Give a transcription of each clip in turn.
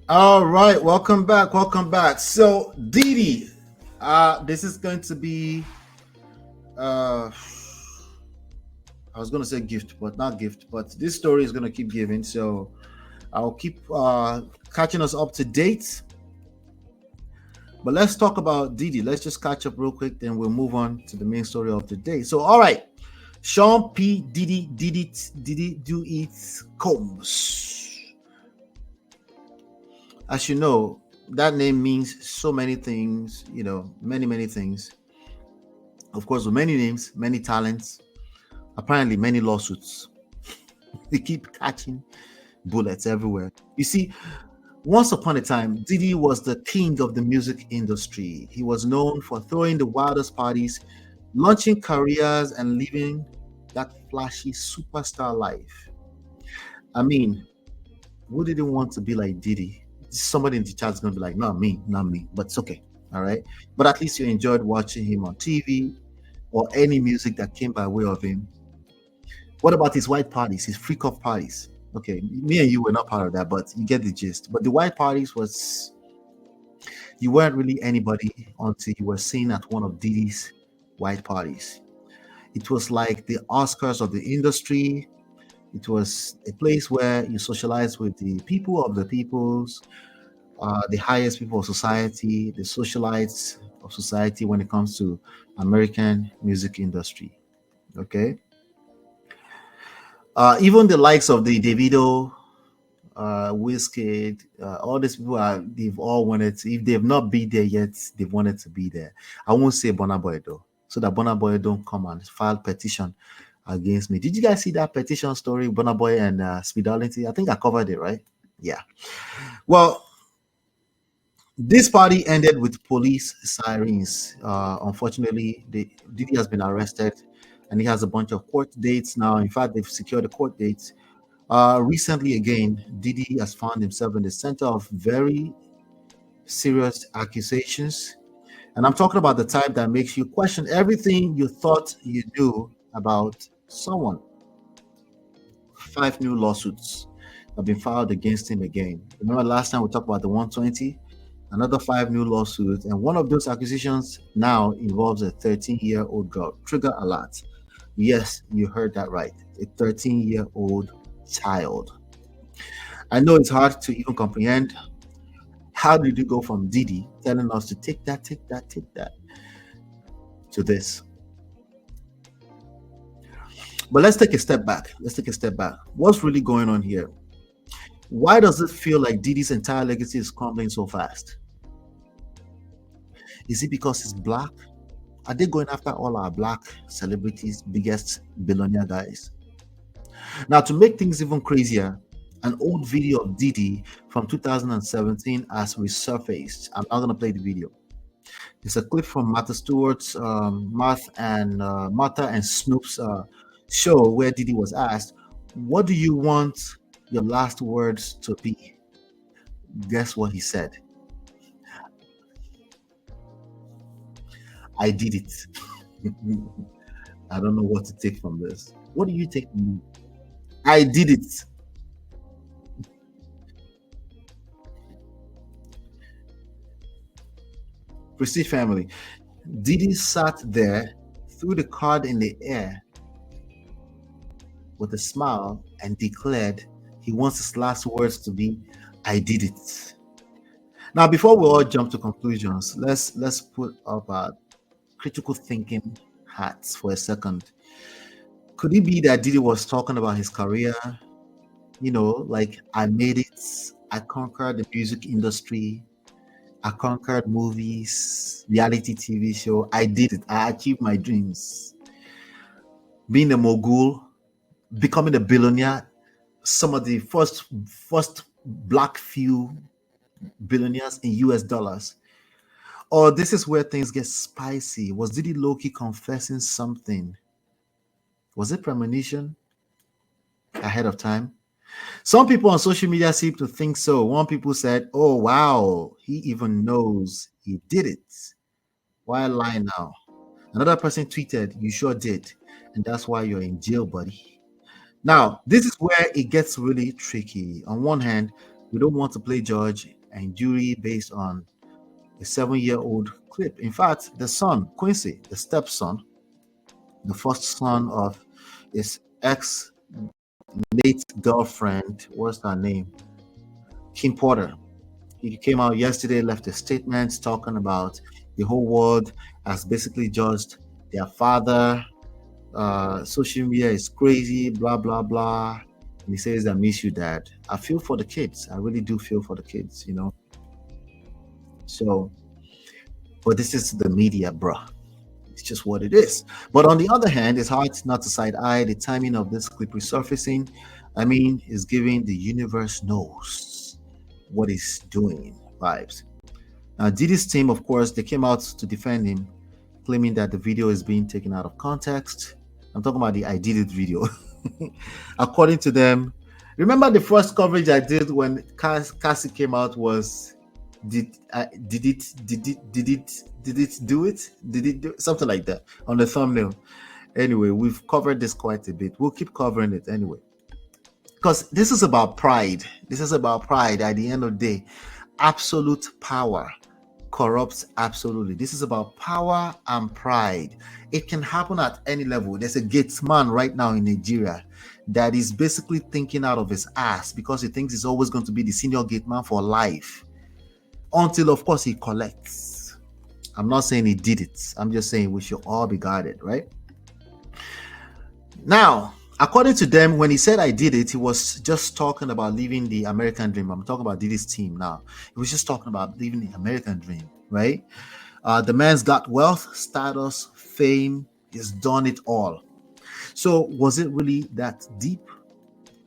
All right, welcome back. Welcome back. So, Didi, this is going to be uh I was gonna say gift, but not gift, but this story is gonna keep giving. So I'll keep catching us up to date. But let's talk about Didi. Let's just catch up real quick, then we'll move on to the main story of the day. So, all right, Sean P. Diddy do it Combs. As you know, that name means so many things, many things. Of course, with many names, many talents, apparently many lawsuits. They keep catching bullets everywhere. You see, once upon a time, Diddy was the king of the music industry. He was known for throwing the wildest parties, launching careers, and living that flashy superstar life. I mean, who didn't want to be like Diddy? Somebody in the chat is going to be like, not me, not me, but it's okay. All right. But at least you enjoyed watching him on TV or any music that came by way of him. What about his white parties, his freak off parties? Okay, me and you were not part of that, but you get the gist. But the white parties was you weren't really anybody until you were seen at one of Diddy's white parties. It was like the Oscars of the industry. It was a place where you socialize with the people of the peoples, the highest people of society, the socialites of society when it comes to American music industry. Okay, even the likes of the Davido, Wizkid, all these people they've all wanted to, if they've not been there yet, they've wanted to be there. I won't say Burna Boy though, so that Burna Boy don't come and file petition against me. Did you guys see that petition story, Burna Boy and Speedolity? I think I covered it, right? Yeah. Well, this party ended with police sirens. Unfortunately, Diddy has been arrested and he has a bunch of court dates now. In fact, they've secured the court dates. Recently, again, Diddy has found himself in the center of very serious accusations. And I'm talking about the type that makes you question everything you thought you knew about someone. 5 new lawsuits have been filed against him again. Remember last time we talked about the 120? Another 5 new lawsuits. And one of those accusations now involves a 13-year-old girl. Trigger alert. Yes, you heard that right. A 13-year-old child. I know it's hard to even comprehend. How did you go from Didi telling us to take that to this? But let's take a step back. Let's take a step back. What's really going on here? Why does it feel like Didi's entire legacy is crumbling so fast? Is it because he's black? Are they going after all our black celebrities, biggest billionaire guys? Now, to make things even crazier, an old video of Diddy from 2017 has resurfaced. I'm not going to play the video. It's a clip from Martha Stewart's Martha and Snoop's show where Diddy was asked, "What do you want your last words to be?" Guess what he said? I did it. I don't know what to take from this. What do you take from me? I did it. Prestige family. Diddy sat there, threw the card in the air with a smile, and declared he wants his last words to be, "I did it." Now, before we all jump to conclusions, let's put up our critical thinking hats for a second. Could it be that Diddy was talking about his career? Like, I made it, I conquered the music industry, I conquered movies, reality TV show. I did it. I achieved my dreams. Being a mogul, becoming a billionaire, some of the first black few billionaires in US dollars. Or this is where things get spicy. Was Diddy Loki confessing something? Was it premonition ahead of time? Some people on social media seem to think so. One people said, "Oh wow, he even knows he did it. Why lie now?" Another person tweeted, "You sure did. And that's why you're in jail, buddy." Now, this is where it gets really tricky. On one hand, We don't want to play judge and jury based on a 7-year-old clip. In fact, the son, Quincy, the stepson, the first son of his ex late girlfriend, what's her name? Kim Porter. He came out yesterday, left a statement talking about the whole world has basically judged their father. Social media is crazy, blah, blah, blah. And he says, I miss you, dad. I feel for the kids. I really do feel for the kids, you know. So, but this is the media, bruh. It's just what it is. But on the other hand, it's hard not to side eye the timing of this clip resurfacing. I mean, is giving the universe knows what he's doing vibes. Now, Diddy's team, of course, they came out to defend him, claiming that the video is being taken out of context. I'm talking about the I Did It video. According to them, remember the first coverage I did when Cassie came out was did it do it? Did it do something like that on the thumbnail? Anyway, we've covered this quite a bit. We'll keep covering it anyway. Because this is about pride. This is about pride at the end of the day. Absolute power corrupts absolutely. This is about power and pride. It can happen at any level. There's a gatesman right now in Nigeria that is basically thinking out of his ass because he thinks he's always going to be the senior gateman for life. Until, of course, he collects. I'm not saying he did it. I'm just saying we should all be guarded, right? Now, according to them, when he said I did it, he was just talking about living the American dream. I'm talking about Diddy's team now. He was just talking about living the American dream, right? The man's got wealth, status, fame. He's done it all. So was it really that deep?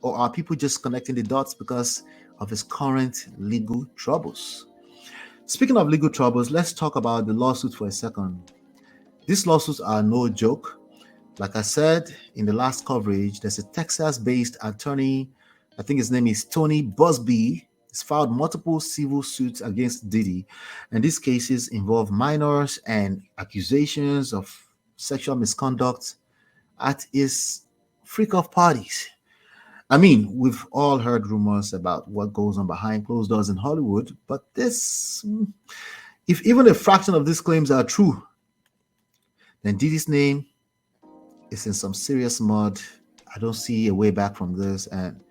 Or are people just connecting the dots because of his current legal troubles? Speaking of legal troubles, let's talk about the lawsuit for a second. These lawsuits are no joke. Like I said in the last coverage, there's a Texas-based attorney, I think his name is Tony Busby. He's filed multiple civil suits against Diddy, and these cases involve minors and accusations of sexual misconduct at his freak-off parties. I mean, we've all heard rumors about what goes on behind closed doors in Hollywood, but this, if even a fraction of these claims are true, then Diddy's name is in some serious mud. I don't see a way back from this, and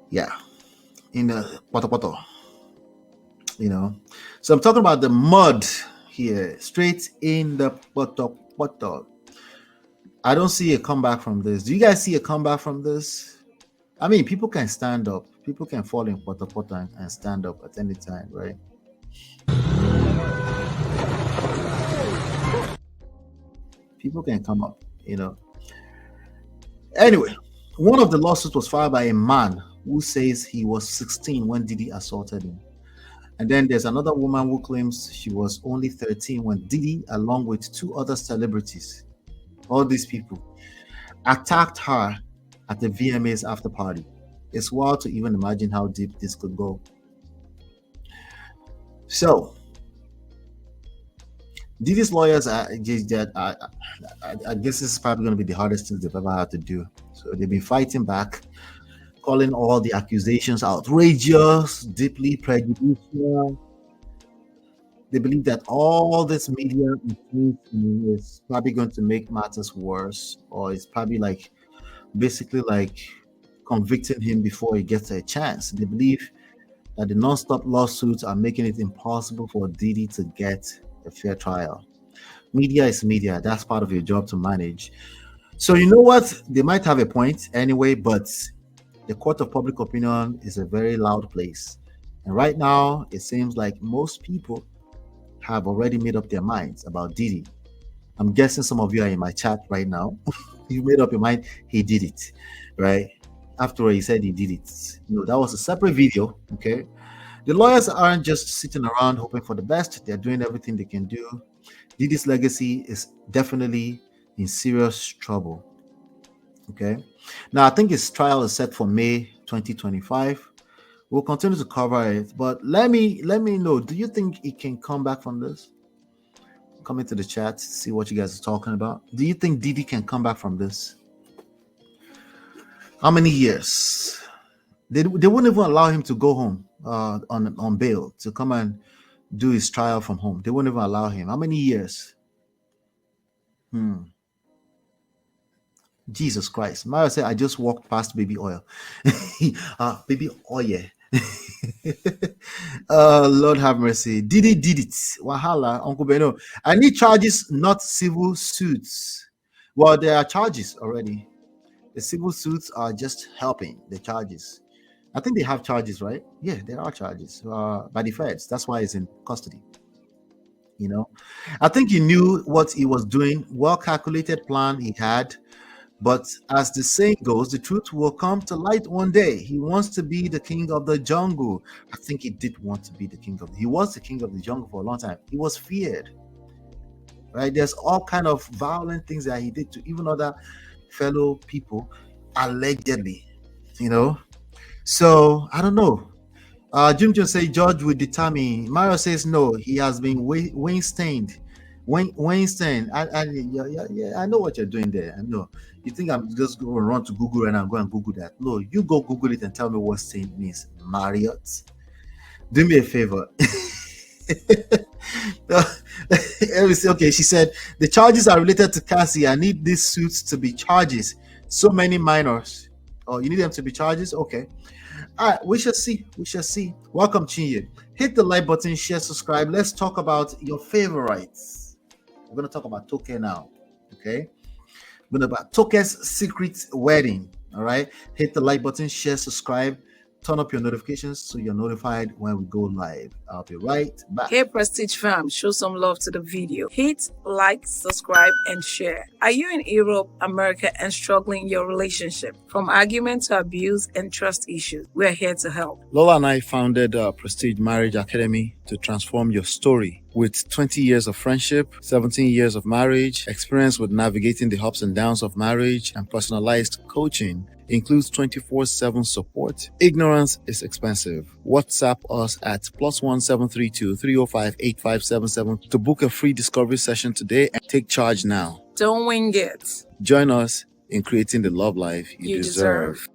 yeah, in the poto, you know. So I'm talking about the mud here, straight in the poto. I don't see a comeback from this. Do you guys see a comeback from this? I mean, people can stand up. People can fall in poto and stand up at any time, right? People can come up, you know. Anyway, one of the lawsuits was filed by a man who says he was 16 when Diddy assaulted him. And then there's another woman who claims she was only 13 when Diddy, along with 2 other celebrities, all these people, attacked her at the VMA's after party. It's wild to even imagine how deep this could go. So, Diddy's lawyers are I guess this is probably going to be the hardest thing they've ever had to do. So they've been fighting back, calling all the accusations outrageous, deeply prejudicial. They believe that all this media is probably going to make matters worse, or it's probably like basically like convicting him before he gets a chance. They believe that the non-stop lawsuits are making it impossible for Diddy to get a fair trial. Media is media. That's part of your job to manage. So you know what? They might have a point anyway, but the court of public opinion is a very loud place. And right now, it seems like most people have already made up their minds about Diddy. I'm guessing some of you are in my chat right now. You made up your mind, he did it, right? After all, he said he did it. You know, that was a separate video, okay? The lawyers aren't just sitting around hoping for the best. They're doing everything they can do. Diddy's legacy is definitely in serious trouble, okay? Now, I think his trial is set for May 2025. We'll continue to cover it, but let me know, do you think he can come back from this? Come into the chat, see what you guys are talking about. Do you think Diddy can come back from this? How many years? They wouldn't even allow him to go home on bail to come and do his trial from home. They wouldn't even allow him. How many years? Jesus Christ. Mario said, I just walked past baby oil. Baby oil. Lord have mercy. Diddy did it. Wahala, Uncle Beno. I need charges, not civil suits. Well, there are charges already. The civil suits are just helping the charges. I think they have charges, right? Yeah, there are charges by the feds. That's why he's in custody. You know, I think he knew what he was doing. Well calculated plan he had. But as the saying goes, the truth will come to light one day. He wants to be the king of the jungle. I think he did want to be the king of. He was the king of the jungle for a long time. He was feared, right? There's all kind of violent things that he did to even other fellow people, allegedly. You know, so I don't know. Jim just say George will determine. Mario says no. He has been Weinstein. Weinstein. Yeah, I know what you're doing there. I know. You think I'm just going to run to Google and I'm going to Google that? No, you go Google it and tell me what Saint means. Marriott. Do me a favor. Okay, she said the charges are related to Cassie. I need these suits to be charges. So many minors. Oh, you need them to be charges? Okay. All right, we shall see. We shall see. Welcome, Chinye. Hit the like button, share, subscribe. Let's talk about your favorites. We're going to talk about Toke now. Okay. We're going to about Toke's secret wedding. All right. Hit the like button, share, subscribe. Turn up your notifications so you're notified when we go live. I'll be right back. Hey Prestige fam, show some love to the video. Hit like, subscribe, and share. Are you in Europe, America, and struggling in your relationship? From argument to abuse and trust issues, we're here to help. Lola and I founded Prestige Marriage Academy to transform your story. With 20 years of friendship, 17 years of marriage, experience with navigating the ups and downs of marriage, and personalized coaching, includes 24/7 support. Ignorance is expensive. WhatsApp us at +1 732 305 8577 to book a free discovery session today and take charge now. Don't wing it. Join us in creating the love life you deserve.